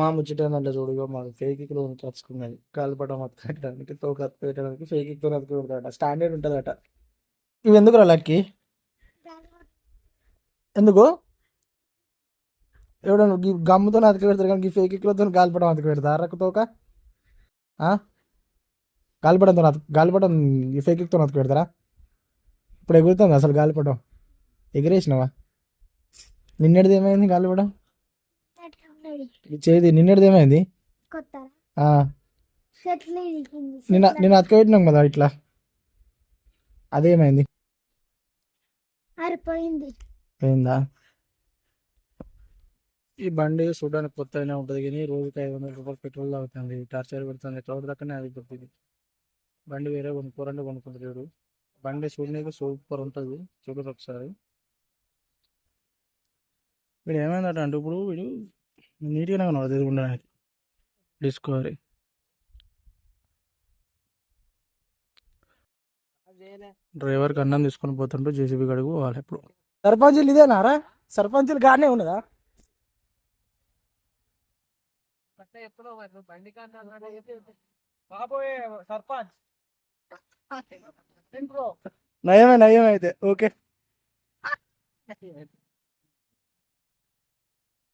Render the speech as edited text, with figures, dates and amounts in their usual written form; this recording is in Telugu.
మా ముచ్చటంటే చూడు ఇగో మాకు ఫేక్ ఇక్కడ వచ్చుకున్నది గాలిపటం అతకడానికి తోక అతకడానికి ఫేక్ ఇక్కడ అతకూడదట స్టాండర్డ్ ఉంటుందట. ఇవి ఎందుకు రా లక్కి? ఎందుకు ఎవడన్నా గమ్ముతో అతక పెడతారు కానీ ఫేక్ ఇక్కలతో గాలిపటం అతక పెడతారు రక్కు తోక గాలిపటంతో గాలిపటం ఈ ఫేక్ తో అతక పెడతారా? ఇప్పుడు ఎగురుతుంది అసలు గాలిపటం ఎగిరేసినవా? నిన్నటిది ఏమైంది గాలిపటం? చేది నిన్నటిది ఏమైంది? నిన్న అతక పెట్టినాం కదా ఇట్లా, అదేమైంది? పోయిందా? ఈ బండి చూడడానికి కొత్తగానే ఉంటుంది కానీ రోజుకి 500 రూపాయలు పెట్రోల్ తాగుతుంది, టార్చర్ పెడుతుంది. ఎట్లా దక్కనే అది దొరుకుతుంది. బండి వేరే కొనుక్కోరంటే కొనుక్కుంటాడు. బండి చూడడానికి సూపర్ ఉంటుంది, చూడరు ఒకసారి. వీడు ఏమైందట అంటే ఇప్పుడు వీడు నీట్గానే ఉన్నాడు ఉండడానికి. డిస్కవరీ డ్రైవర్కి అన్నం తీసుకొని పోతుంటూ జేసీబీ గడుగు పోవాలి. ఇప్పుడు సర్పంచులు ఇదేనారా? సర్పంచులు గానే ఉన్నదా? నయమే నయమే అయితే ఓకే.